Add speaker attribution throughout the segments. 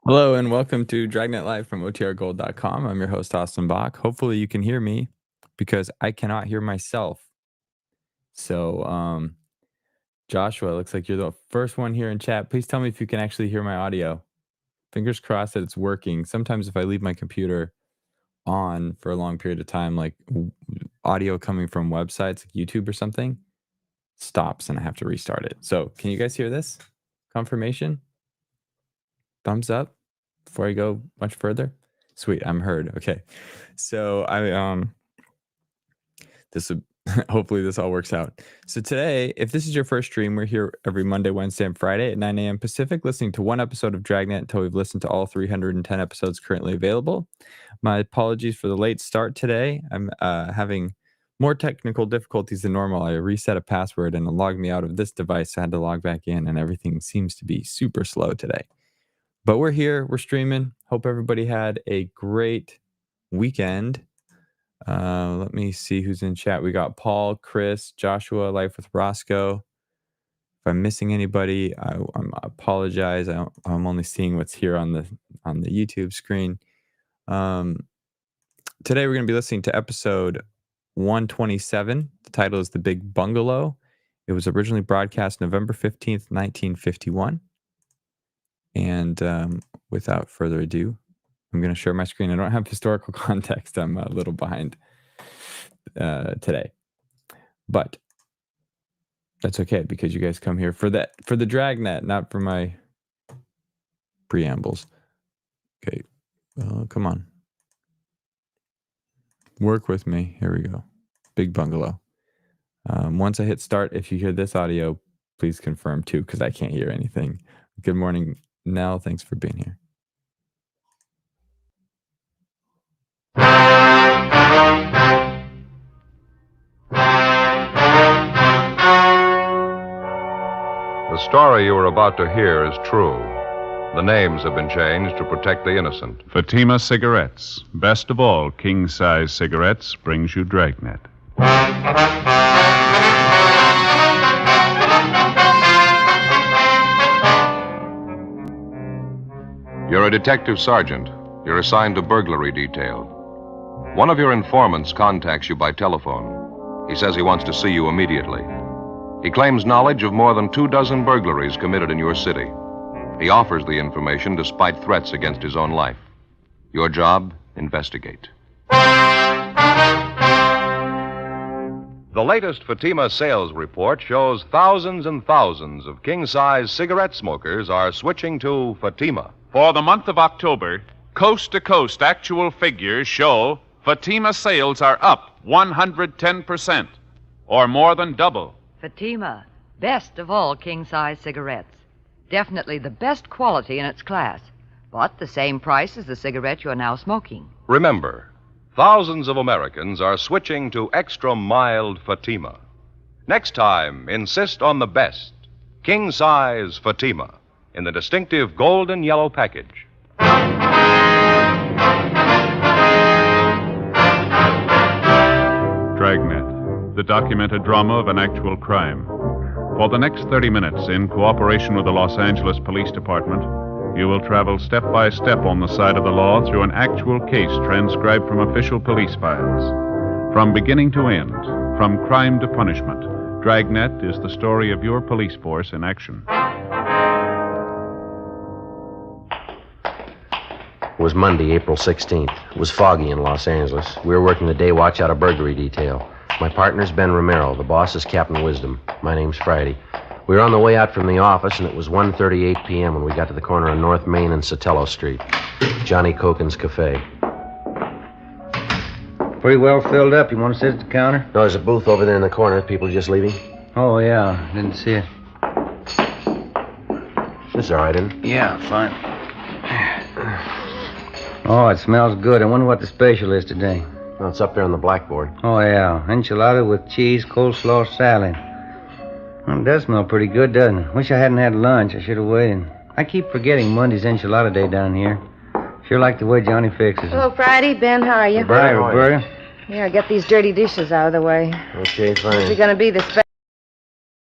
Speaker 1: Hello and welcome to Dragnet Live from OTRGold.com. I'm your host, Austin Bach. Hopefully you can hear me because I cannot hear myself. So, Joshua, looks like you're the first one here in chat. Please tell me if you can actually hear my audio. Fingers crossed that it's working. Sometimes if I leave my computer on for a long period of time, like audio coming from websites like YouTube or something, stops and I have to restart it. So can you guys hear this? Confirmation? Thumbs up before I go much further. Sweet, I'm heard. Okay. So this would hopefully this all works out. So today, if this is your first stream, we're here every Monday, Wednesday, and Friday at 9 a.m. Pacific, listening to one episode of Dragnet until we've listened to all 310 episodes currently available. My apologies for the late start today. I'm having more technical difficulties than normal. I reset a password and it logged me out of this device. I had to log back in, and everything seems to be super slow today. But we're here, we're streaming. Hope everybody had a great weekend. Let me see who's in chat. We got Paul, Chris, Joshua, Life with Roscoe. If I'm missing anybody, I apologize. I'm only seeing what's here on the YouTube screen. Today we're going to be listening to episode 127. The title is The Big Bungalow. It was originally broadcast November 15th, 1951. And without further ado, I'm going to share my screen. I don't have historical context. I'm a little behind today. But that's okay because you guys come here for the Dragnet, not for my preambles. Okay. Come on. Work with me. Here we go. Big Bungalow. Once I hit start, if you hear this audio, please confirm too, because I can't hear anything. Good morning, Nell. Thanks for being here.
Speaker 2: The story you are about to hear is true. The names have been changed to protect the innocent.
Speaker 3: Fatima Cigarettes. Best of all, king-size cigarettes brings you Dragnet.
Speaker 2: You're a detective sergeant. You're assigned to burglary detail. One of your informants contacts you by telephone. He says he wants to see you immediately. He claims knowledge of more than 24 burglaries committed in your city. He offers the information despite threats against his own life. Your job, investigate. The latest Fatima sales report shows thousands and thousands of king-size cigarette smokers are switching to Fatima.
Speaker 3: For the month of October, coast-to-coast actual figures show Fatima sales are up 110%, or more than double.
Speaker 4: Fatima, best of all king-size cigarettes. Definitely the best quality in its class, but the same price as the cigarette you're now smoking.
Speaker 2: Remember, thousands of Americans are switching to extra mild Fatima. Next time, insist on the best, king-size Fatima, in the distinctive golden yellow package.
Speaker 3: Dragnet, the documented drama of an actual crime. For the next 30 minutes, in cooperation with the Los Angeles Police Department, you will travel step by step on the side of the law through an actual case transcribed from official police files. From beginning to end, from crime to punishment, Dragnet is the story of your police force in action.
Speaker 5: It was Monday, April 16th. It was foggy in Los Angeles. We were working the day watch out of burglary detail. My partner's Ben Romero. The boss is Captain Wisdom. My name's Friday. We were on the way out from the office, and it was 1:38 p.m. when we got to the corner of North Main and Sotelo Street. Johnny Cokin's Cafe.
Speaker 6: Pretty well filled up. You want to sit at the counter?
Speaker 5: No, there's a booth over there in the corner. People just leaving.
Speaker 6: Oh, yeah. Didn't see it.
Speaker 5: This is all right, isn't it?
Speaker 6: Yeah, fine. Oh, it smells good. I wonder what the special is today.
Speaker 5: No, it's up there on the blackboard.
Speaker 6: Oh, yeah. Enchilada with cheese, coleslaw, salad. Well, it does smell pretty good, doesn't it? Wish I hadn't had lunch. I should have waited. I keep forgetting Monday's enchilada day down here. Sure like the way Johnny fixes it.
Speaker 7: Hello, Friday. Ben, how are you?
Speaker 6: Bye, Roberta.
Speaker 7: Here, get these dirty dishes out of the way.
Speaker 5: Okay, fine.
Speaker 7: You're going to be the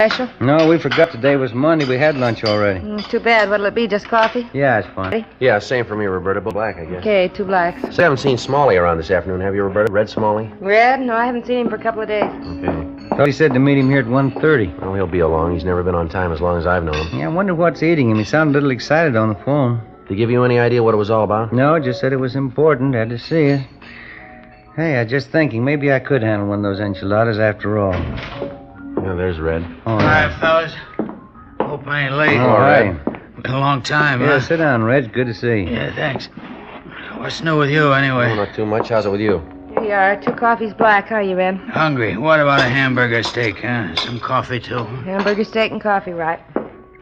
Speaker 7: Special?
Speaker 6: No, we forgot today was Monday. We had lunch already.
Speaker 7: Too bad. What'll it be, just coffee?
Speaker 6: Yeah, it's fine.
Speaker 5: Yeah, same for me, Roberta, but black, I guess.
Speaker 7: Okay, 2 blacks.
Speaker 5: So I haven't seen Smalley around this afternoon, have you, Roberta? Red Smalley?
Speaker 7: Red? No, I haven't seen him for a couple of days.
Speaker 5: Okay.
Speaker 6: Thought he said to meet him here at 1:30.
Speaker 5: Well, he'll be along. He's never been on time as long as I've known him.
Speaker 6: Yeah, I wonder what's eating him. He sounded a little excited on the phone.
Speaker 5: Did he give you any idea what it was all about?
Speaker 6: No, just said it was important. Had to see it. Hey, I was just thinking, maybe I could handle one of those enchiladas after all.
Speaker 5: Yeah, there's Red.
Speaker 6: All
Speaker 8: Hi, fellas. Hope I ain't late.
Speaker 6: All right.
Speaker 8: Been a long time,
Speaker 6: Yeah,
Speaker 8: huh?
Speaker 6: sit down, Reg. Good to see you.
Speaker 8: Yeah, thanks. What's new with you, anyway?
Speaker 5: Oh, not too much. How's it with you?
Speaker 7: Here you are. 2 coffees black. How are you, Red?
Speaker 8: Hungry. What about a hamburger steak, huh? Some coffee, too.
Speaker 7: Hamburger, steak, and coffee, right?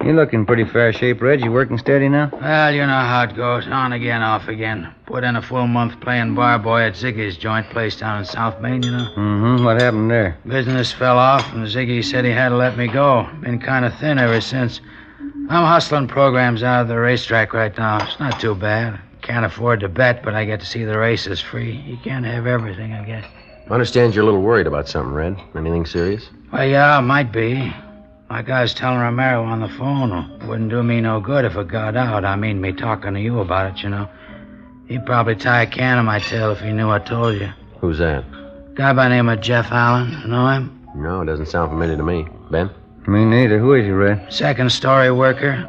Speaker 6: You're looking pretty fair shape, Reg. You working steady now?
Speaker 8: Well, you know how it goes. On again, off again. Put in a full month playing bar boy at Ziggy's joint place down in South Main, you know.
Speaker 6: Mm-hmm. What happened there?
Speaker 8: Business fell off, and Ziggy said he had to let me go. Been kind of thin ever since. I'm hustling programs out of the racetrack right now. It's not too bad. Can't afford to bet, but I get to see the races free. You can't have everything, I guess.
Speaker 5: I understand you're a little worried about something, Red. Anything serious?
Speaker 8: Well, yeah, might be. Like I was telling Romero on the phone, it wouldn't do me no good if it got out. I mean, me talking to you about it, you know. He'd probably tie a can on my tail if he knew I told you.
Speaker 5: Who's that?
Speaker 8: Guy by the name of Jeff Allen. You know him?
Speaker 5: No, it doesn't sound familiar to me. Ben?
Speaker 6: Me neither. Who is he, Red?
Speaker 8: Second-story worker.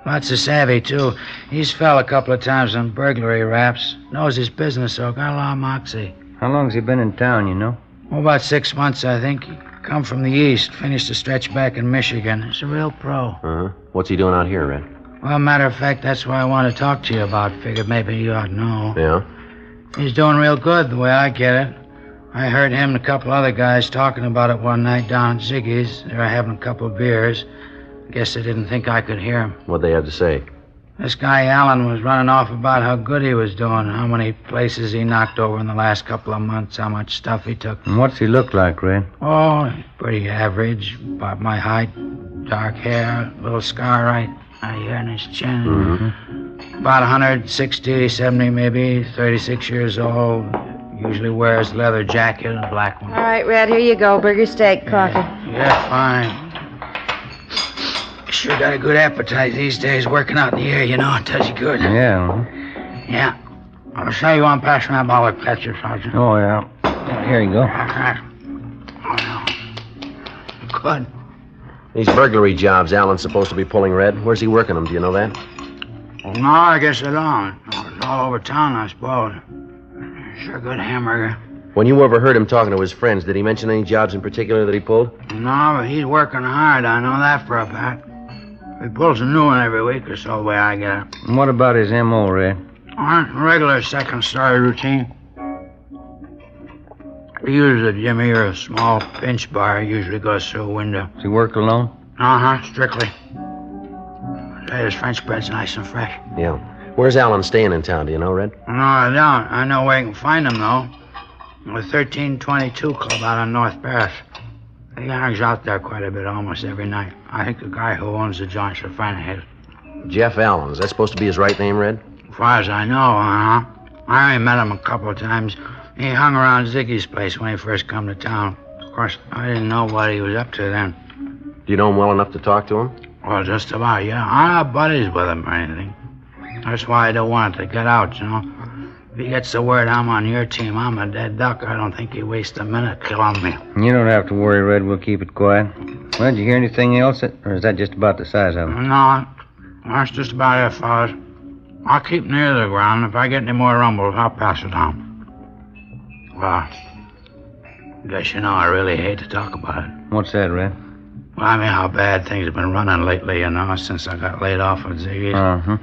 Speaker 8: Lots of savvy, too. He's fell a couple of times on burglary raps. Knows his business, so got a lot of moxie.
Speaker 6: How long's he been in town, you know?
Speaker 8: Oh, about 6 months, I think. Come from the east. Finished a stretch back in Michigan. He's a real pro.
Speaker 5: Uh-huh. What's he doing out here, Red?
Speaker 8: Well, matter of fact, that's what I want to talk to you about. Figured maybe you ought to know.
Speaker 5: Yeah?
Speaker 8: He's doing real good, the way I get it. I heard him and a couple other guys talking about it one night down at Ziggy's. They were having a couple of beers. Guess they didn't think I could hear him.
Speaker 5: What'd they have to say?
Speaker 8: This guy Allen was running off about how good he was doing, how many places he knocked over in the last couple of months, how much stuff he took.
Speaker 6: And what's he look like, Red?
Speaker 8: Oh, pretty average, about my height, dark hair, little scar right here in his chin.
Speaker 5: Mm-hmm.
Speaker 8: About 160, 70 maybe, 36 years old. Usually wears leather jacket and a black one.
Speaker 7: All right, Red, here you go. Burger, steak, coffee.
Speaker 8: Yeah, fine. Sure got a good appetite these days, working out in the air, you know. It does you good.
Speaker 6: Yeah.
Speaker 8: Yeah. I'll show you on passing that bottle of ketchup, Sergeant.
Speaker 6: Oh, yeah. Here you go.
Speaker 8: Good.
Speaker 5: These burglary jobs Alan's supposed to be pulling, Red. Where's he working them? Do you know that?
Speaker 8: No, I guess I don't. It's all over town, I suppose. Sure good hamburger.
Speaker 5: When you overheard him talking to his friends, did he mention any jobs in particular that he pulled?
Speaker 8: No, but he's working hard. I know that for a fact. He pulls a new one every week or so, the way I get it.
Speaker 6: And what about his M.O., Red?
Speaker 8: Regular second-story routine. He uses a jimmy or a small pinch bar. He usually goes through a window.
Speaker 6: Does he work alone?
Speaker 8: Strictly. Say, his French bread's nice and fresh.
Speaker 5: Yeah. Where's Alan staying in town? Do you know, Red?
Speaker 8: No, I don't. I know where you can find him, though. The 1322 Club out on North Paris. He hangs out there quite a bit, almost every night. I think the guy who owns the joint's a friend of his.
Speaker 5: Jeff Allen. Is that supposed to be his right name, Red?
Speaker 8: As far as I know, I only met him a couple of times. He hung around Ziggy's place when he first come to town. Of course, I didn't know what he was up to then.
Speaker 5: Do you know him well enough to talk to him?
Speaker 8: Well, just about, yeah. I'm not buddies with him or anything. That's why I don't want it to get out, you know. If he gets the word I'm on your team, I'm a dead duck. I don't think he wastes a minute killing me.
Speaker 6: You don't have to worry, Red. We'll keep it quiet. Well, did you hear anything else? Or is that just about the size of it?
Speaker 8: No, that's just about it, fellas. I'll keep near the ground. If I get any more rumbles, I'll pass it on. Well, guess you know I really hate to talk about it.
Speaker 6: What's that, Red?
Speaker 8: Well, I mean how bad things have been running lately, you know, since I got laid off at Ziggy's.
Speaker 6: Uh-huh.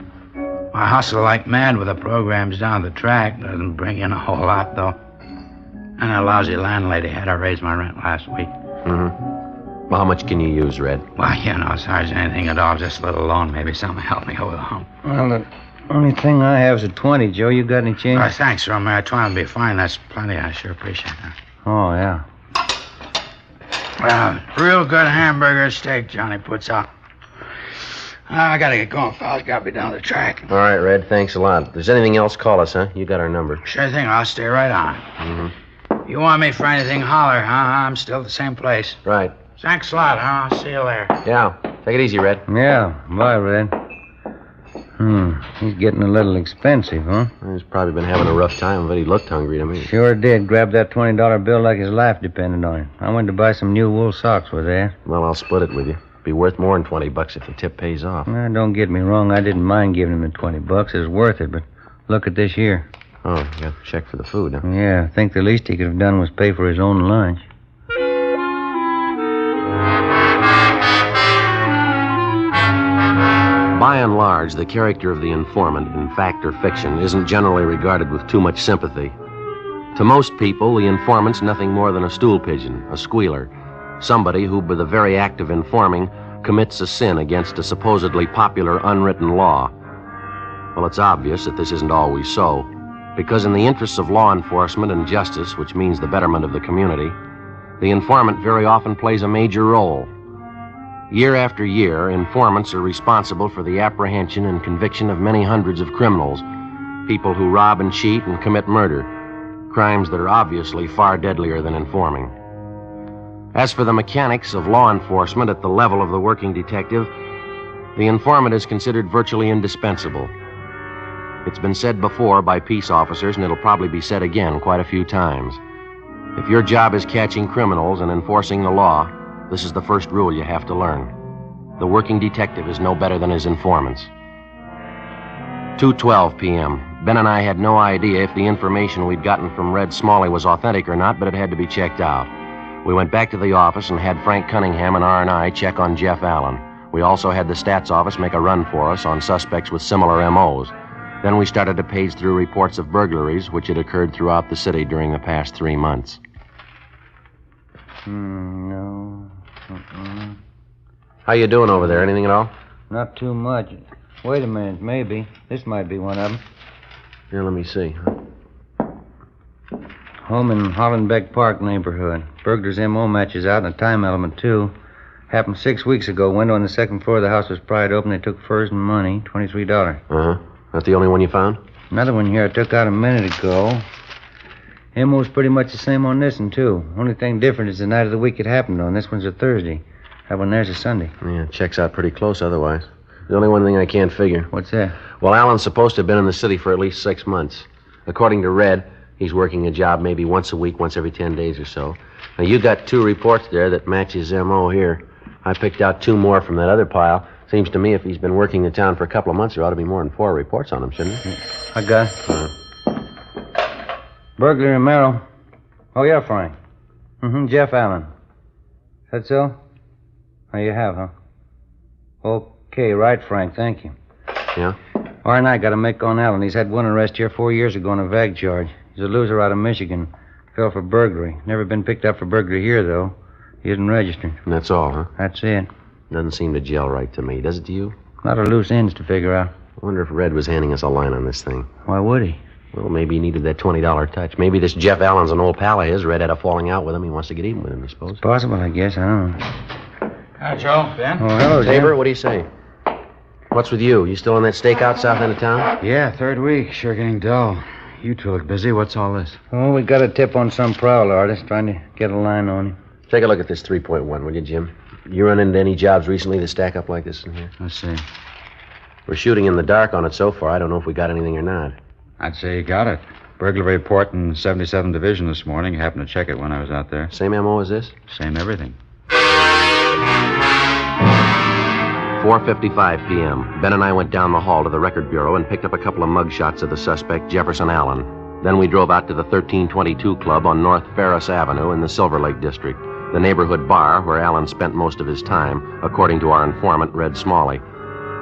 Speaker 8: I hustle like mad with the programs down the track. Doesn't bring in a whole lot, though. And a lousy landlady had to raise my rent last week.
Speaker 5: Mm-hmm. Well, how much can you use, Red?
Speaker 8: Well, you know, as hard as anything at all, just a little loan, maybe something to help me over the hump.
Speaker 6: Well, the only thing I have is a 20, Joe. You got any change?
Speaker 8: Thanks, Romeo. I try to be fine. That's plenty. I sure appreciate that.
Speaker 6: Oh, yeah.
Speaker 8: Well, real good hamburger steak Johnny puts out. I gotta get going, fellas. Gotta be down the track.
Speaker 5: All right, Red. Thanks a lot. If there's anything else, call us, huh? You got our number.
Speaker 8: Sure thing. I'll stay right on.
Speaker 5: Mm-hmm.
Speaker 8: You want me for anything, holler, huh? I'm still at the same place.
Speaker 5: Right.
Speaker 8: Thanks a lot, huh? I'll see you later.
Speaker 5: Yeah. Take it easy, Red.
Speaker 6: Yeah, bye, Red. He's getting a little expensive, huh?
Speaker 5: He's probably been having a rough time, but he looked hungry to me.
Speaker 6: Sure did. Grabbed that $20 bill like his life depended on it. I went to buy some new wool socks with that.
Speaker 5: Well, I'll split it with you. Be worth more than $20 if the tip pays off.
Speaker 6: Now, don't get me wrong. I didn't mind giving him the $20. It was worth it, but look at this here.
Speaker 5: Oh, you got to check for the food, huh?
Speaker 6: Yeah, I think the least he could have done was pay for his own lunch.
Speaker 5: By and large, the character of the informant, in fact or fiction, isn't generally regarded with too much sympathy. To most people, the informant's nothing more than a stool pigeon, a squealer, somebody who, by the very act of informing, commits a sin against a supposedly popular unwritten law. Well, it's obvious that this isn't always so, because in the interests of law enforcement and justice, which means the betterment of the community, the informant very often plays a major role. Year after year, informants are responsible for the apprehension and conviction of many hundreds of criminals, people who rob and cheat and commit murder, crimes that are obviously far deadlier than informing. As for the mechanics of law enforcement at the level of the working detective, the informant is considered virtually indispensable. It's been said before by peace officers, and it'll probably be said again quite a few times. If your job is catching criminals and enforcing the law, this is the first rule you have to learn. The working detective is no better than his informants. 2:12 p.m. Ben and I had no idea if the information we'd gotten from Red Smalley was authentic or not, but it had to be checked out. We went back to the office and had Frank Cunningham and R&I check on Jeff Allen. We also had the stats office make a run for us on suspects with similar MOs. Then we started to page through reports of burglaries which had occurred throughout the city during the past 3 months.
Speaker 6: No.
Speaker 5: How you doing over there? Anything at all?
Speaker 6: Not too much. Wait a minute, maybe. This might be one of them.
Speaker 5: Here, let me see.
Speaker 6: Home in Hollenbeck Park neighborhood. Burglar's MO matches out and a time element, too. Happened 6 weeks ago. Window on the second floor of the house was pried open. They took furs and money, $23.
Speaker 5: Uh-huh. That's the only one you found?
Speaker 6: Another one here I took out a minute ago. MO's pretty much the same on this one, too. Only thing different is the night of the week it happened on. This one's a Thursday. That one there's a Sunday.
Speaker 5: Yeah, it checks out pretty close otherwise. The only one thing I can't figure.
Speaker 6: What's that?
Speaker 5: Well, Allen's supposed to have been in the city for at least 6 months. According to Red, he's working a job maybe once a week, once every 10 days or so. Now, you got 2 reports there that match his MO here. I picked out 2 more from that other pile. Seems to me if he's been working the town for a couple of months, there ought to be more than 4 reports on him, shouldn't there?
Speaker 6: I got it. Burglary in Merrill. Oh, yeah, Frank. Jeff Allen. Is that so? Oh, you have, huh? Okay, right, Frank, thank you.
Speaker 5: Yeah?
Speaker 6: R&I got a make on Allen. He's had one arrest here 4 years ago on a vag charge. He's a loser out of Michigan. Fell for burglary. Never been picked up for burglary here, though. He isn't registered.
Speaker 5: And that's all, huh?
Speaker 6: That's it.
Speaker 5: Doesn't seem to gel right to me, does it to you?
Speaker 6: A lot of loose ends to figure out.
Speaker 5: I wonder if Red was handing us a line on this thing.
Speaker 6: Why would he?
Speaker 5: Well, maybe he needed that $20 touch. Maybe this Jeff Allen's an old pal of his. Red had a falling out with him. He wants to get even with him, I suppose.
Speaker 6: It's possible, I guess. I don't know.
Speaker 8: Hi, Joe. Ben?
Speaker 6: Oh, hello, Jim.
Speaker 5: Tabor, what do you say? What's with you? You still on that stakeout south end of town?
Speaker 9: Yeah, 3rd week. Sure getting dull. You two look busy. What's all this?
Speaker 6: Oh, we got a tip on some prowler artist trying to get a line on him.
Speaker 5: Take a look at this 3.1, will you, Jim? You run into any jobs recently that stack up like this in here?
Speaker 9: Let's see.
Speaker 5: We're shooting in the dark on it so far. I don't know if we got anything or not.
Speaker 9: I'd say you got it. Burglary report in 77 Division this morning. Happened to check it when I was out there.
Speaker 5: Same MO as this?
Speaker 9: Same everything.
Speaker 5: 4:55 p.m. Ben and I went down the hall to the record bureau and picked up a couple of mug shots of the suspect, Jefferson Allen. Then we drove out to the 1322 Club on North Ferris Avenue in the Silver Lake District, the neighborhood bar where Allen spent most of his time, according to our informant, Red Smalley.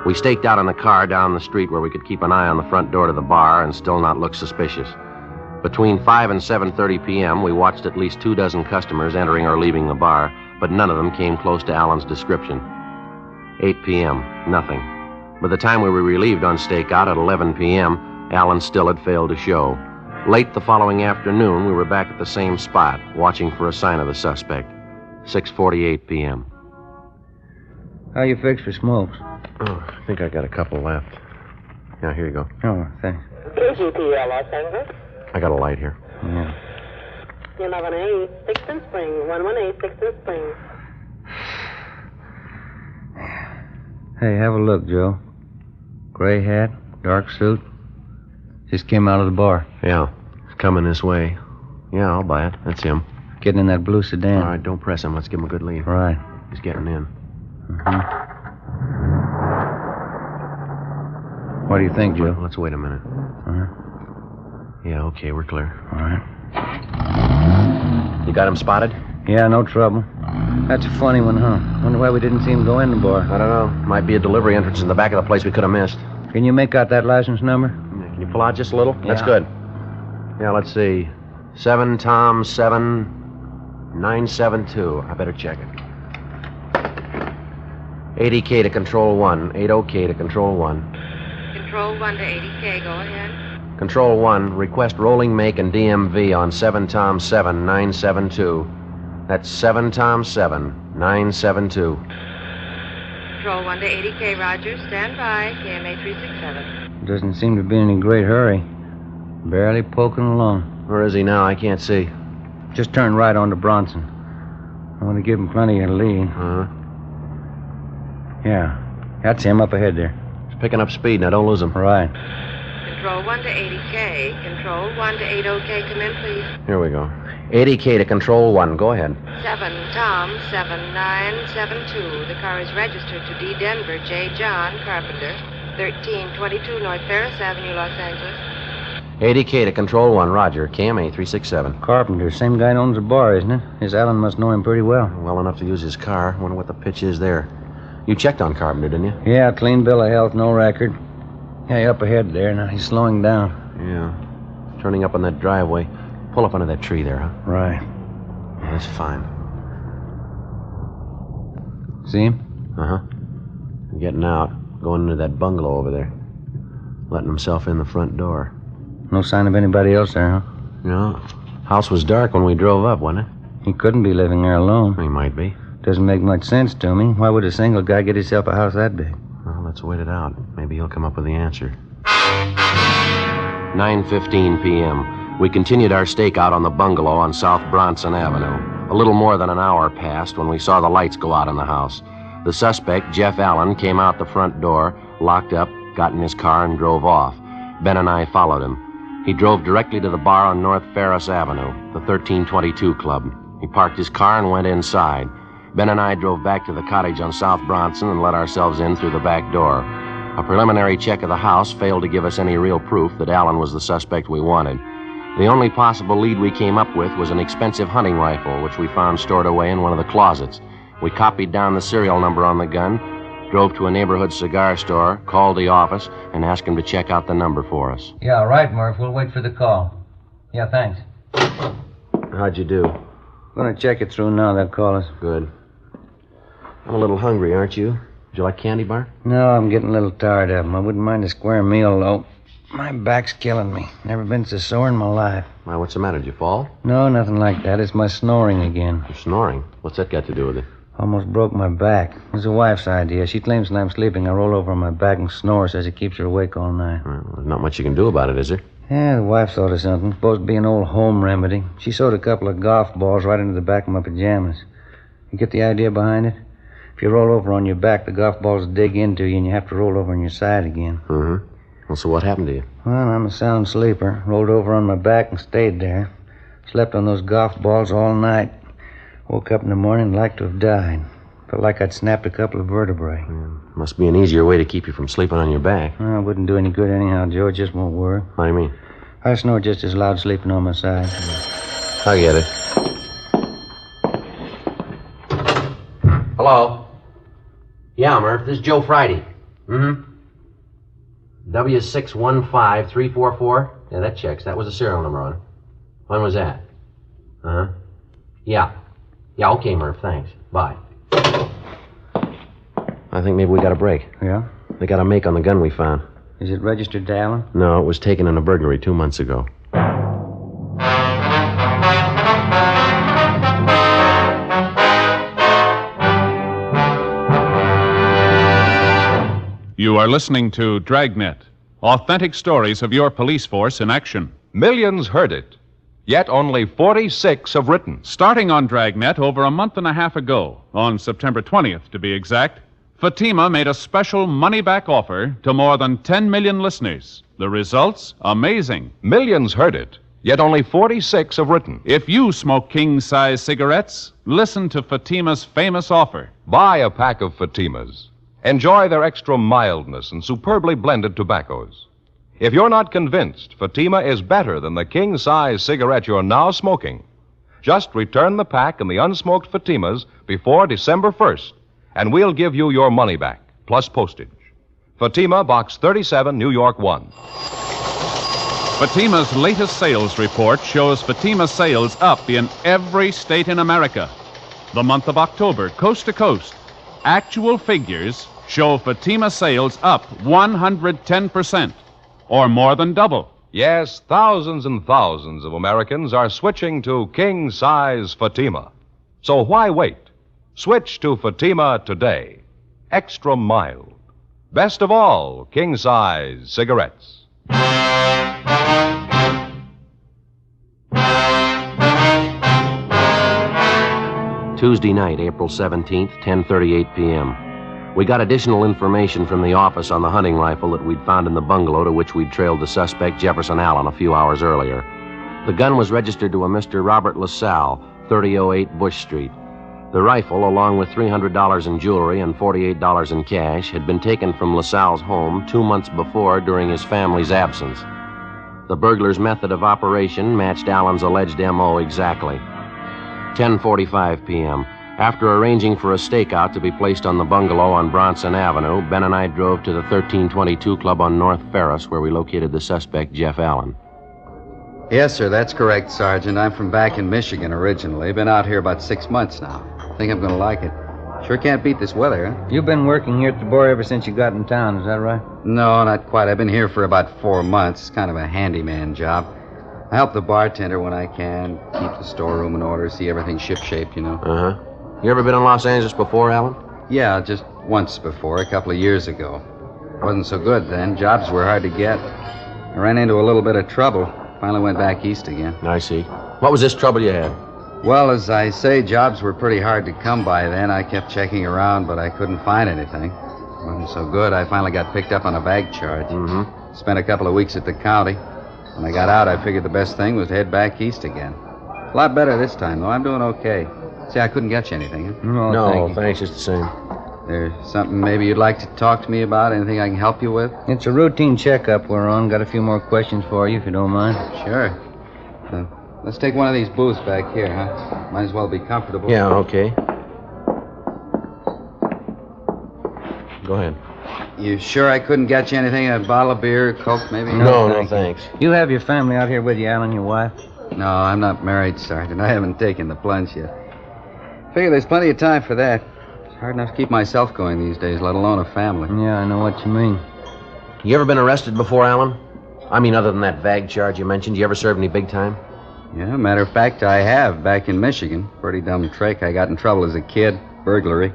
Speaker 5: We staked out in a car down the street where we could keep an eye on the front door to the bar and still not look suspicious. Between 5 and 7:30 p.m., we watched at least 24 customers entering or leaving the bar, but none of them came close to Allen's description. 8 p.m., nothing. By the time we were relieved on stakeout at 11 p.m., Allen still had failed to show. Late the following afternoon, we were back at the same spot, watching for a sign of the suspect. 6:48 p.m.
Speaker 6: How you fixed for smokes?
Speaker 5: Oh, I think I got a couple left. Yeah, here you go.
Speaker 6: Oh, thanks.
Speaker 10: KGPL Los Angeles.
Speaker 5: I got a light here.
Speaker 6: Yeah.
Speaker 10: 11A, 6th and Spring. 11A, 6th and Spring.
Speaker 6: Hey, have a look, Joe. Gray hat, dark suit. Just came out of the bar.
Speaker 5: Yeah, he's coming this way. Yeah, I'll buy it. That's him.
Speaker 6: Getting in that blue sedan.
Speaker 5: All right, don't press him. Let's give him a good lead.
Speaker 6: Right.
Speaker 5: He's getting in.
Speaker 6: What do you think, Joe?
Speaker 5: Let's wait a minute. Yeah, okay, we're clear.
Speaker 6: All right.
Speaker 5: You got him spotted?
Speaker 6: Yeah, no trouble. That's a funny one, huh? Wonder why we didn't see him go in the bar.
Speaker 5: I don't know. Might be a delivery entrance in the back of the place we could have missed.
Speaker 6: Can you make out that license number?
Speaker 5: Can you pull out just a little?
Speaker 6: Yeah.
Speaker 5: That's good. Yeah, let's see. 7 Tom 7 972. I better check it. 80K to Control 1. 80K to Control 1.
Speaker 7: Control 1 to 80K, go ahead.
Speaker 5: Control 1, request rolling make and DMV on 7 Tom 7 972. That's 7 Tom 7 972.
Speaker 7: Control 1 to 80K, Roger. Stand by. KMA 367.
Speaker 6: Doesn't seem to be in any great hurry. Barely poking along.
Speaker 5: Where is he now? I can't see.
Speaker 6: Just turned right onto Bronson. I want to give him plenty of lead. Yeah, that's him up ahead there.
Speaker 5: He's picking up speed. Now don't lose him.
Speaker 6: Right.
Speaker 7: Control 1 to 80K. Control 1 to 80K, come in, please.
Speaker 5: Here we go. 80K to Control 1. Go ahead.
Speaker 7: 7 Tom 7972. The car is registered to D. Denver J. John Carpenter, 1322 North Ferris Avenue, Los Angeles.
Speaker 5: 80K to Control 1. Roger. KMA 367.
Speaker 6: Carpenter, same guy that owns the bar, isn't it? His Allen must know him pretty well.
Speaker 5: Well enough to use his car. Wonder what the pitch is there. You checked on Carpenter, didn't you?
Speaker 6: Yeah, clean bill of health, no record. Hey, up ahead there. Now he's slowing down.
Speaker 5: Yeah. Turning up on that driveway. Pull up under that tree there, huh?
Speaker 6: Right.
Speaker 5: Yeah, that's fine.
Speaker 6: See him?
Speaker 5: Uh-huh. Getting out. Going into that bungalow over there. Letting himself in the front door.
Speaker 6: No sign of anybody else there, huh?
Speaker 5: No. House was dark when we drove up, wasn't it?
Speaker 6: He couldn't be living there alone.
Speaker 5: He might be.
Speaker 6: Doesn't make much sense to me. Why would a single guy get himself a house that big?
Speaker 5: Well, let's wait it out. Maybe he'll come up with the answer. 9:15 p.m. We continued our stakeout on the bungalow on South Bronson Avenue. A little more than an hour passed when we saw the lights go out in the house. The suspect, Jeff Allen, came out the front door, locked up, got in his car, and drove off. Ben and I followed him. He drove directly to the bar on North Ferris Avenue, the 1322 Club. He parked his car and went inside. Ben and I drove back to the cottage on South Bronson and let ourselves in through the back door. A preliminary check of the house failed to give us any real proof that Allen was the suspect we wanted. The only possible lead we came up with was an expensive hunting rifle, which we found stored away in one of the closets. We copied down the serial number on the gun, drove to a neighborhood cigar store, called the office, and asked him to check out the number for us.
Speaker 6: Yeah, right, Murph. We'll wait for the call. Yeah, thanks.
Speaker 5: How'd you do?
Speaker 6: Gonna check it through now. They'll call us.
Speaker 5: Good. I'm a little hungry, aren't you? Would you like candy bar?
Speaker 6: No, I'm getting a little tired of them. I wouldn't mind a square meal, though. My back's killing me. Never been so sore in my life.
Speaker 5: Why, what's the matter? Did you fall?
Speaker 6: No, nothing like that. It's my snoring again.
Speaker 5: You're snoring. What's that got to do with it?
Speaker 6: Almost broke my back. It was the wife's idea. She claims when I'm sleeping, I roll over on my back and snore, says it keeps her awake all night.
Speaker 5: Well, there's not much you can do about it, is there?
Speaker 6: Yeah, the wife thought of something. Supposed to be an old home remedy. She sewed a couple of golf balls right into the back of my pajamas. You get the idea behind it? If you roll over on your back, the golf balls dig into you and you have to roll over on your side again.
Speaker 5: Mm-hmm. Well, so what happened to you?
Speaker 6: Well, I'm a sound sleeper. Rolled over on my back and stayed there. Slept on those golf balls all night. Woke up in the morning like to have died. Felt like I'd snapped a couple of vertebrae.
Speaker 5: Must be an easier way to keep you from sleeping on your back.
Speaker 6: Well, it wouldn't do any good anyhow, Joe. It just won't work.
Speaker 5: What do you mean?
Speaker 6: I snore just as loud sleeping on my side.
Speaker 5: I get it. Hello? Yeah, Murph. This is Joe Friday. Mm-hmm. W615344. Yeah, that checks. That was the serial number on it. When was that? Uh-huh. Yeah. Yeah, okay, Murph. Thanks. Bye. I think maybe we got a break.
Speaker 6: Yeah?
Speaker 5: They got a make on the gun we found.
Speaker 6: Is it registered to Allen?
Speaker 5: No, it was taken in a burglary 2 months ago.
Speaker 3: You are listening to Dragnet, authentic stories of your police force in action.
Speaker 2: Millions heard it, yet only 46 have written.
Speaker 3: Starting on Dragnet over a month and a half ago, on September 20th to be exact, Fatima made a special money-back offer to more than 10 million listeners. The results? Amazing.
Speaker 2: Millions heard it, yet only 46 have written.
Speaker 3: If you smoke king-size cigarettes, listen to Fatima's famous offer.
Speaker 2: Buy a pack of Fatimas. Enjoy their extra mildness and superbly blended tobaccos. If you're not convinced Fatima is better than the king-size cigarette you're now smoking, just return the pack and the unsmoked Fatimas before December 1st, and we'll give you your money back, plus postage. Fatima, Box 37, New York 1.
Speaker 3: Fatima's latest sales report shows Fatima sales up in every state in America. The month of October, coast to coast, actual figures show Fatima sales up 110%, or more than double.
Speaker 2: Yes, thousands and thousands of Americans are switching to king-size Fatima. So why wait? Switch to Fatima today. Extra mild. Best of all, king-size cigarettes.
Speaker 5: Tuesday night, April 17th, 10:38 p.m. We got additional information from the office on the hunting rifle that we'd found in the bungalow to which we'd trailed the suspect, Jefferson Allen, a few hours earlier. The gun was registered to a Mr. Robert LaSalle, 3008 Bush Street. The rifle, along with $300 in jewelry and $48 in cash, had been taken from LaSalle's home 2 months before during his family's absence. The burglar's method of operation matched Allen's alleged M.O. exactly. 10:45 p.m. After arranging for a stakeout to be placed on the bungalow on Bronson Avenue, Ben and I drove to the 1322 Club on North Ferris, where we located the suspect, Jeff Allen.
Speaker 9: Yes, sir, that's correct, Sergeant. I'm from back in Michigan originally. Been out here about 6 months now. Think I'm going to like it. Sure can't beat this weather, huh?
Speaker 6: You've been working here at the bar ever since you got in town, is that right?
Speaker 9: No, not quite. I've been here for about 4 months. It's kind of a handyman job. I help the bartender when I can, keep the storeroom in order, see everything shipshape, you know.
Speaker 5: Uh-huh. You ever been in Los Angeles before, Allen?
Speaker 9: Yeah, just once before, a couple of years ago. Wasn't so good then. Jobs were hard to get. I ran into a little bit of trouble. Finally went back east again.
Speaker 5: I see. What was this trouble you had?
Speaker 9: Well, as I say, jobs were pretty hard to come by then. I kept checking around, but I couldn't find anything. Wasn't so good. I finally got picked up on a bag charge.
Speaker 5: Mm-hmm.
Speaker 9: Spent a couple of weeks at the county. When I got out, I figured the best thing was to head back east again. A lot better this time, though. I'm doing okay. See, I couldn't get you anything, huh?
Speaker 5: No, thanks, just the same.
Speaker 9: There's something maybe you'd like to talk to me about? Anything I can help you with?
Speaker 6: It's a routine checkup we're on. Got a few more questions for you, if you don't mind.
Speaker 9: Sure. Let's take one of these booths back here, huh? Might as well be comfortable.
Speaker 5: Yeah, okay. Go ahead.
Speaker 9: You sure I couldn't get you anything? A bottle of beer, Coke, maybe?
Speaker 5: No, thanks.
Speaker 6: You have your family out here with you, Alan, your wife?
Speaker 9: No, I'm not married, Sergeant. I haven't taken the plunge yet. Figure there's plenty of time for that. It's hard enough to keep myself going these days, let alone a family.
Speaker 6: Yeah, I know what you mean.
Speaker 5: You ever been arrested before, Alan? I mean, other than that vag charge you mentioned, you ever served any big time?
Speaker 9: Yeah, matter of fact, I have, back in Michigan. Pretty dumb trick. I got in trouble as a kid. Burglary.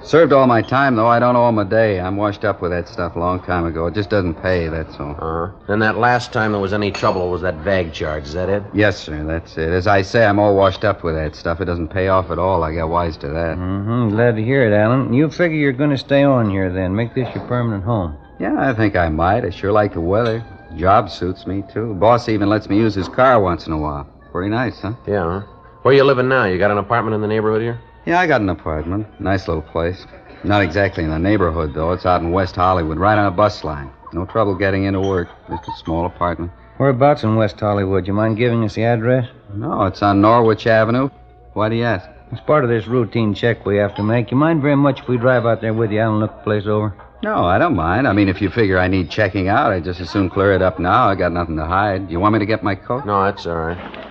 Speaker 9: Served all my time, though. I don't owe them a day. I'm washed up with that stuff a long time ago. It just doesn't pay, that's all.
Speaker 5: Then that last time there was any trouble was that vag charge, is that it?
Speaker 9: Yes, sir, that's it. As I say, I'm all washed up with that stuff. It doesn't pay off at all. I got wise to that.
Speaker 6: Mm-hmm. Glad to hear it, Alan. You figure you're going to stay on here, then. Make this your permanent home.
Speaker 9: Yeah, I think I might. I sure like the weather. Job suits me, too. Boss even lets me use his car once in a while. Pretty nice, huh?
Speaker 5: Yeah, huh? Where you living now? You got an apartment in the neighborhood here?
Speaker 9: Yeah, I got an apartment. Nice little place. Not exactly in the neighborhood, though. It's out in West Hollywood, right on a bus line. No trouble getting into work. Just a small apartment.
Speaker 6: Whereabouts in West Hollywood? You mind giving us the address?
Speaker 9: No, it's on Norwich Avenue. Why do you ask?
Speaker 6: It's part of this routine check we have to make. You mind very much if we drive out there with you, Alan, and look the place over?
Speaker 9: No, I don't mind. I mean, if you figure I need checking out, I'd just as soon clear it up now. I got nothing to hide. You want me to get my coat?
Speaker 5: No, that's all right.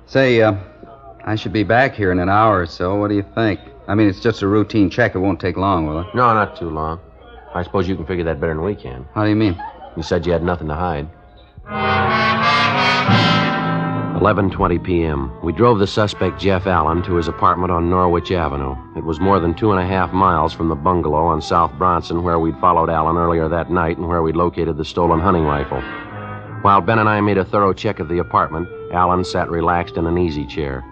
Speaker 9: Say, I should be back here in an hour or so. What do you think? I mean, it's just a routine check. It won't take long, will it?
Speaker 5: No, not too long. I suppose you can figure that better than we can.
Speaker 9: How do you mean?
Speaker 5: You said you had nothing to hide. 11:20 p.m. We drove the suspect, Jeff Allen, to his apartment on Norwich Avenue. It was more than 2.5 miles from the bungalow on South Bronson, where we'd followed Allen earlier that night and where we'd located the stolen hunting rifle. While Ben and I made a thorough check of the apartment, Allen sat relaxed in an easy chair.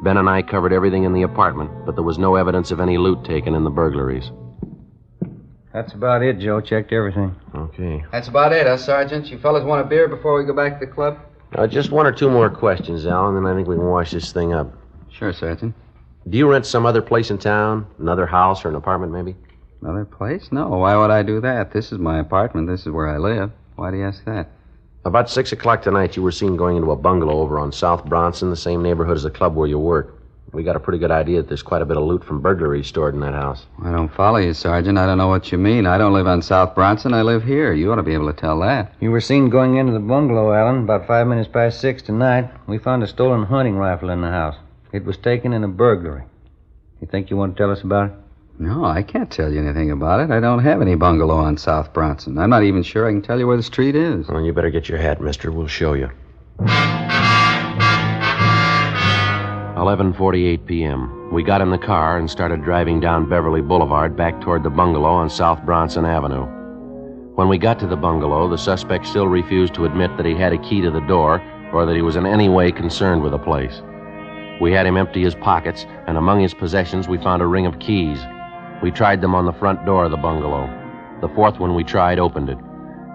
Speaker 5: Ben and I covered everything in the apartment, but there was no evidence of any loot taken in the burglaries.
Speaker 6: That's about it, Joe. Checked everything.
Speaker 5: Okay.
Speaker 9: That's about it, Sergeant? You fellas want a beer before we go back to the club?
Speaker 5: Just one or two more questions, Alan, then I think we can wash this thing up.
Speaker 9: Sure, Sergeant.
Speaker 5: Do you rent some other place in town? Another house or an apartment, maybe?
Speaker 9: Another place? No, why would I do that? This is my apartment. This is where I live. Why do you ask that?
Speaker 5: About 6 o'clock tonight, you were seen going into a bungalow over on South Bronson, the same neighborhood as the club where you work. We got a pretty good idea that there's quite a bit of loot from burglaries stored in that house.
Speaker 9: I don't follow you, Sergeant. I don't know what you mean. I don't live on South Bronson. I live here. You ought to be able to tell that.
Speaker 6: You were seen going into the bungalow, Alan, about 5 minutes past 6 tonight. We found a stolen hunting rifle in the house. It was taken in a burglary. You think you want to tell us about it?
Speaker 9: No, I can't tell you anything about it. I don't have any bungalow on South Bronson. I'm not even sure I can tell you where the street is.
Speaker 5: Well, you better get your hat, mister. We'll show you. 11:48 p.m. We got in the car and started driving down Beverly Boulevard back toward the bungalow on South Bronson Avenue. When we got to the bungalow, the suspect still refused to admit that he had a key to the door or that he was in any way concerned with the place. We had him empty his pockets, and among his possessions we found a ring of keys. We tried them on the front door of the bungalow. The fourth one we tried opened it.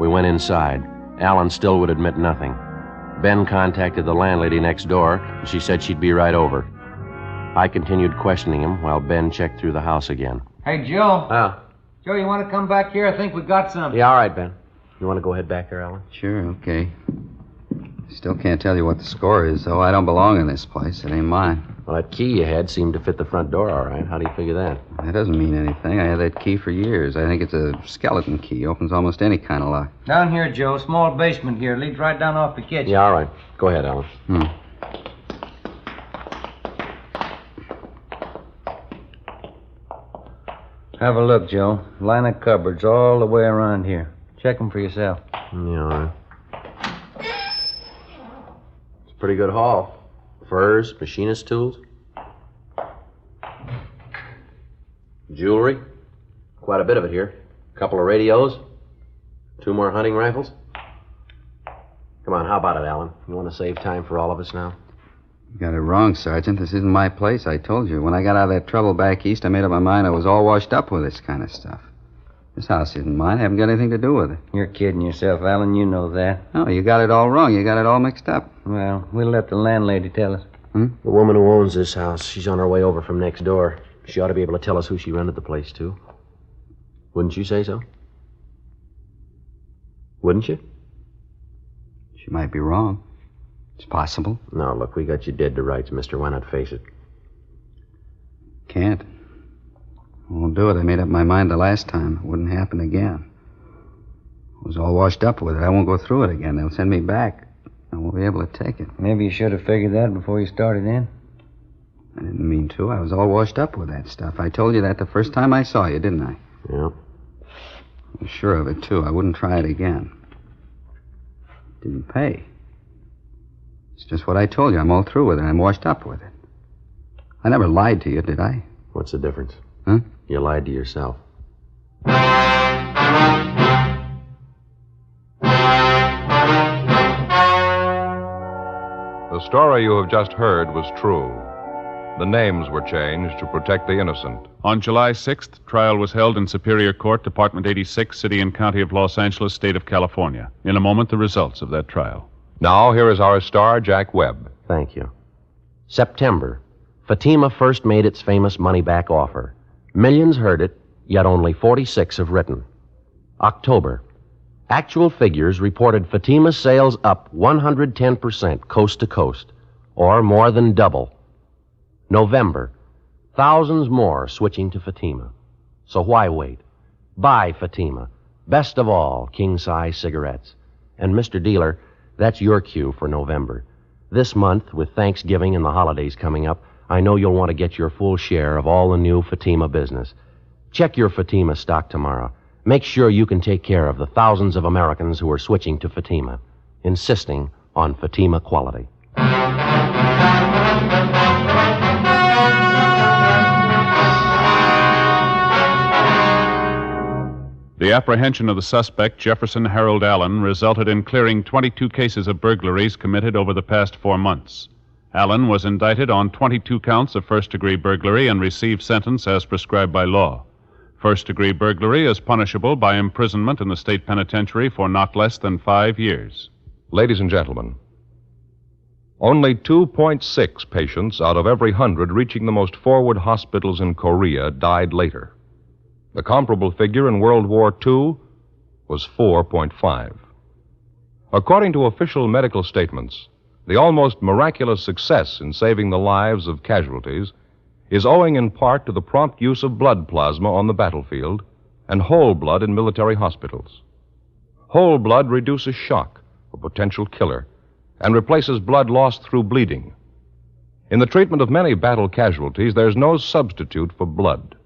Speaker 5: We went inside. Alan still would admit nothing. Ben contacted the landlady next door, and she said she'd be right over. I continued questioning him while Ben checked through the house again.
Speaker 6: Hey, Joe.
Speaker 5: Joe,
Speaker 6: you want to come back here? I think we got something.
Speaker 5: Yeah, all right, Ben. You want to go ahead back there, Alan?
Speaker 9: Sure, okay. Still can't tell you what the score is, though. I don't belong in this place. It ain't mine.
Speaker 5: Well, that key you had seemed to fit the front door all right. How do you figure that?
Speaker 9: That doesn't mean anything. I had that key for years. I think it's a skeleton key. Opens almost any kind of lock.
Speaker 6: Down here, Joe. Small basement here. Leads right down off the kitchen.
Speaker 5: Yeah, all right. Go ahead, Alan.
Speaker 6: Have a look, Joe. Line of cupboards all the way around here. Check them for yourself.
Speaker 5: Yeah, all right. It's a pretty good haul. Furs, machinist tools. Jewelry. Quite a bit of it here. A couple of radios. 2 more hunting rifles. Come on, how about it, Alan? You want to save time for all of us now?
Speaker 9: You got it wrong, Sergeant. This isn't my place, I told you. When I got out of that trouble back east, I made up my mind I was all washed up with this kind of stuff. This house isn't mine. I haven't got anything to do with it.
Speaker 6: You're kidding yourself, Alan. You know that.
Speaker 9: No, you got it all wrong. You got it all mixed up.
Speaker 6: Well, we'll let the landlady tell us.
Speaker 5: The woman who owns this house, she's on her way over from next door. She ought to be able to tell us who she rented the place to. Wouldn't you say so? Wouldn't you?
Speaker 9: She might be wrong. It's possible.
Speaker 5: No, look, we got you dead to rights, mister. Why not face it?
Speaker 9: Can't. Won't do it. I made up my mind the last time. It wouldn't happen again. I was all washed up with it. I won't go through it again. They'll send me back. I won't be able to take it.
Speaker 6: Maybe you should have figured that before you started in.
Speaker 9: I didn't mean to. I was all washed up with that stuff. I told you that the first time I saw you, didn't I?
Speaker 5: Yeah.
Speaker 9: I was sure of it, too. I wouldn't try it again. Didn't pay. It's just what I told you. I'm all through with it. I'm washed up with it. I never lied to you, did I?
Speaker 5: What's the difference?
Speaker 9: Huh?
Speaker 5: You lied to yourself.
Speaker 2: The story you have just heard was true. The names were changed to protect the innocent.
Speaker 3: On July 6th, trial was held in Superior Court, Department 86, City and County of Los Angeles, State of California. In a moment, the results of that trial.
Speaker 2: Now, here is our star, Jack Webb.
Speaker 5: Thank you. September. Fatima first made its famous money-back offer. Millions heard it, yet only 46 have written. October. Actual figures reported Fatima's sales up 110% coast to coast, or more than double. November. Thousands more switching to Fatima. So why wait? Buy Fatima. Best of all, king-size cigarettes. And Mr. Dealer, that's your cue for November. This month, with Thanksgiving and the holidays coming up, I know you'll want to get your full share of all the new Fatima business. Check your Fatima stock tomorrow. Make sure you can take care of the thousands of Americans who are switching to Fatima, insisting on Fatima quality.
Speaker 3: The apprehension of the suspect, Jefferson Harold Allen, resulted in clearing 22 cases of burglaries committed over the past 4 months. Allen was indicted on 22 counts of first-degree burglary and received sentence as prescribed by law. First-degree burglary is punishable by imprisonment in the state penitentiary for not less than 5 years.
Speaker 2: Ladies and gentlemen, only 2.6 patients out of every 100 reaching the most forward hospitals in Korea died later. The comparable figure in World War II was 4.5. According to official medical statements, the almost miraculous success in saving the lives of casualties is owing in part to the prompt use of blood plasma on the battlefield and whole blood in military hospitals. Whole blood reduces shock, a potential killer, and replaces blood lost through bleeding. In the treatment of many battle casualties, there's no substitute for blood.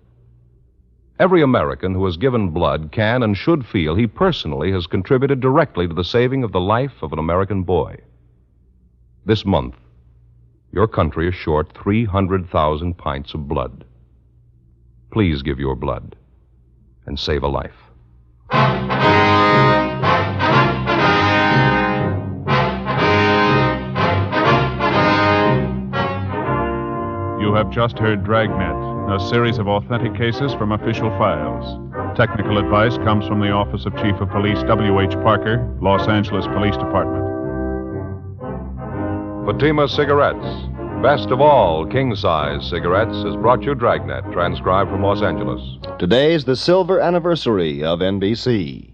Speaker 2: Every American who has given blood can and should feel he personally has contributed directly to the saving of the life of an American boy. This month, your country is short 300,000 pints of blood. Please give your blood and save a life.
Speaker 3: You have just heard Dragnet, a series of authentic cases from official files. Technical advice comes from the Office of Chief of Police W.H. Parker, Los Angeles Police Department.
Speaker 2: Fatima Cigarettes, best of all king-size cigarettes, has brought you Dragnet, transcribed from Los Angeles.
Speaker 11: Today's the silver anniversary of NBC.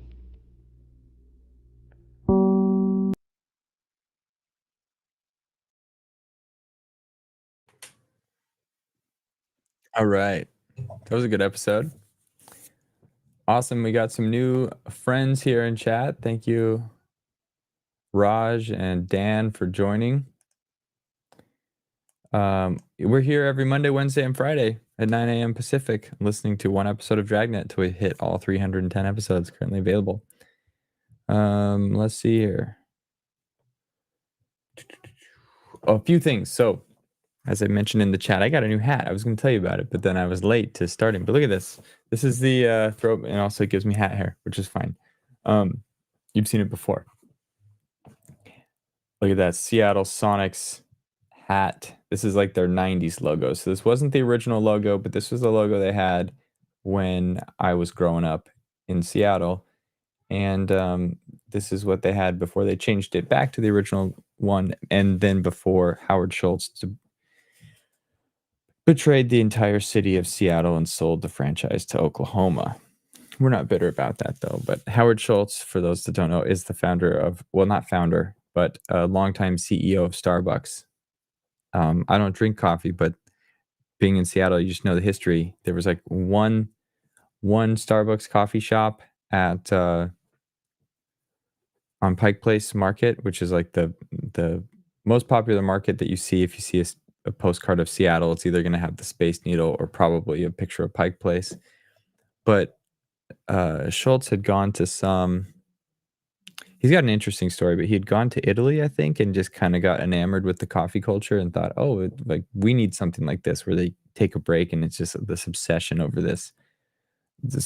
Speaker 1: All right. That was a good episode. Awesome. We got some new friends here in chat. Thank you, Raj and Dan, for joining. We're here every Monday, Wednesday, and Friday at 9 a.m. Pacific, listening to one episode of Dragnet until we hit all 310 episodes currently available. Let's see here. A few things. So, as I mentioned in the chat, I got a new hat. I was going to tell you about it, but then I was late to starting. But look at this. This is the throat, and also it gives me hat hair, which is fine. You've seen it before. Look at that Seattle Sonics hat. This is like their 90s logo. So this wasn't the original logo, but this was the logo they had when I was growing up in Seattle. And this is what they had before they changed it back to the original one, and then before Howard Schultz betrayed the entire city of Seattle and sold the franchise to Oklahoma. We're not bitter about that, though. But Howard Schultz, for those that don't know, is the founder of, well, not founder, but a longtime CEO of Starbucks. I don't drink coffee, but being in Seattle, you just know the history. There was like one Starbucks coffee shop at on Pike Place Market, which is like the most popular market that you see if you see a postcard of Seattle. It's either going to have the Space Needle or probably a picture of Pike Place. But Schultz had gone to he's got an interesting story, but he had gone to Italy, I think, and just kind of got enamored with the coffee culture and thought, oh, like we need something like this where they take a break and it's just this obsession over this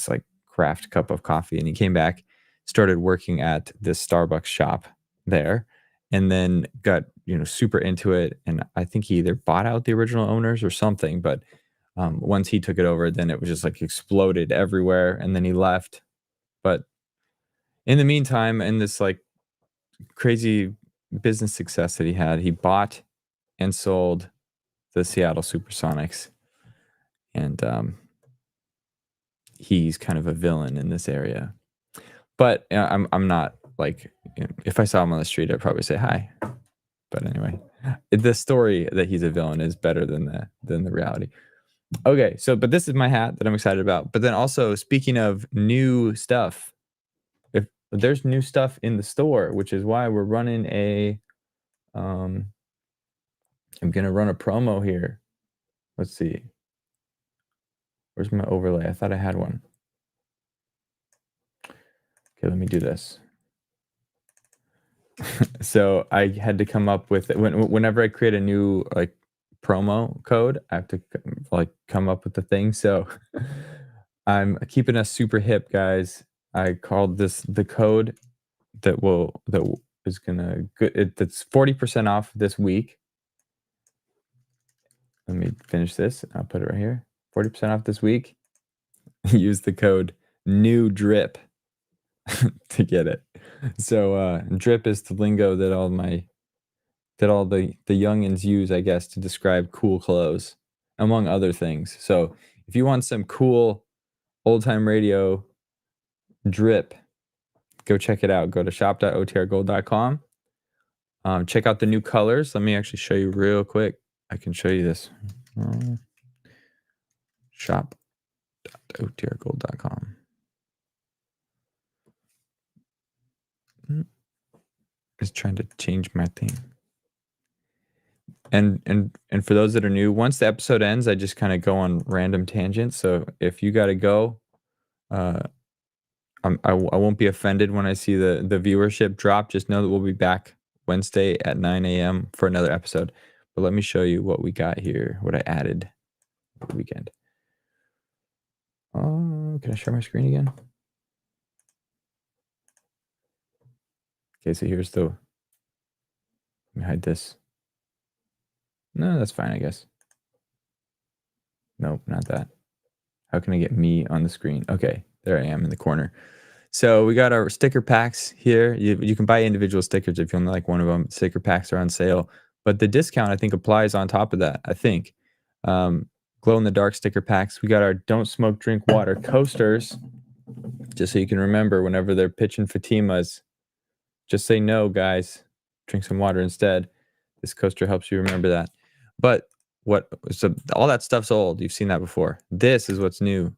Speaker 1: like craft cup of coffee. And he came back, started working at this Starbucks shop there, and then got super into it. And I think he either bought out the original owners or something, but once he took it over, then it was just like exploded everywhere, and then he left. But in the meantime, in this like crazy business success that he had, he bought and sold the Seattle Supersonics, and he's kind of a villain in this area. But I'm not like, if I saw him on the street, I'd probably say hi. But anyway, the story that he's a villain is better than the reality. Okay, but this is my hat that I'm excited about. But then also, speaking of new stuff, if there's new stuff in the store, which is why we're running I'm gonna run a promo here. Let's see. Where's my overlay? I thought I had one. Okay, let me do this. So I had to come up with whenever I create a new like promo code, I have to like come up with the thing. So I'm keeping us super hip, guys. I called this the code that is gonna that's 40% off this week. Let me finish this. I'll put it right here. 40% off this week. Use the code NEWDRIP to get it. So drip is the lingo that all the youngins use, I guess, to describe cool clothes, among other things. So if you want some cool old time radio drip, go check it out. Go to shop.otrgold.com. Check out the new colors. Let me actually show you real quick. I can show you this. Shop.otrgold.com. Just trying to change my thing. And for those that are new, once the episode ends, I just kind of go on random tangents. So if you got to go, I won't be offended when I see the viewership drop. Just know that we'll be back Wednesday at 9 a.m. for another episode. But let me show you what we got here, what I added over the weekend. Oh, can I share my screen again? Okay, so here's let me hide this. No, that's fine, I guess. Nope, not that. How can I get me on the screen? Okay, there I am in the corner. So we got our sticker packs here. You can buy individual stickers if you only like one of them. Sticker packs are on sale, but the discount I think applies on top of that. I think glow in the dark sticker packs. We got our don't smoke, drink water coasters. Just so you can remember whenever they're pitching Fatimas, just say no, guys. Drink some water instead. This coaster helps you remember that. But so all that stuff's old. You've seen that before. This is what's new.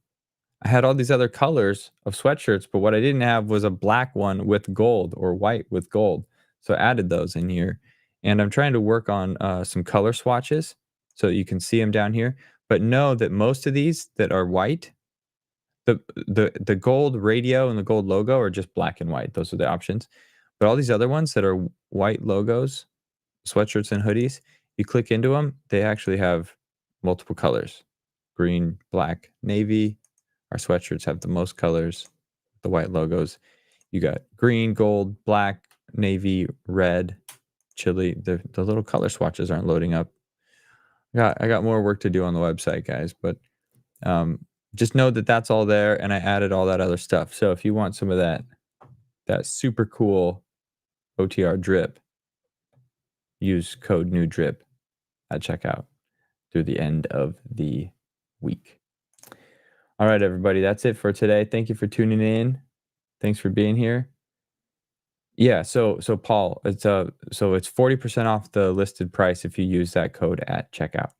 Speaker 1: I had all these other colors of sweatshirts, but what I didn't have was a black one with gold or white with gold. So I added those in here. And I'm trying to work on some color swatches so you can see them down here. But know that most of these that are white, the gold radio and the gold logo are just black and white. Those are the options. But all these other ones that are white logos, sweatshirts and hoodies, you click into them, they actually have multiple colors. Green, black, navy. Our sweatshirts have the most colors, the white logos. You got green, gold, black, navy, red, chili. The little color swatches aren't loading up. I got more work to do on the website, guys, but just know that that's all there, and I added all that other stuff. So if you want some of that super cool OTR drip, use code NEWDRIP at checkout through the end of the week. All right, everybody, that's it for today. Thank you for tuning in. Thanks for being here. Yeah, so Paul, it's 40% off the listed price if you use that code at checkout.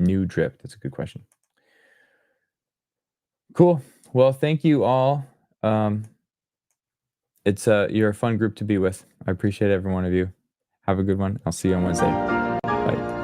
Speaker 1: NEWDRIP. That's a good question. Cool. Well, thank you all. You're a fun group to be with. I appreciate every one of you. Have a good one. I'll see you on Wednesday. Bye.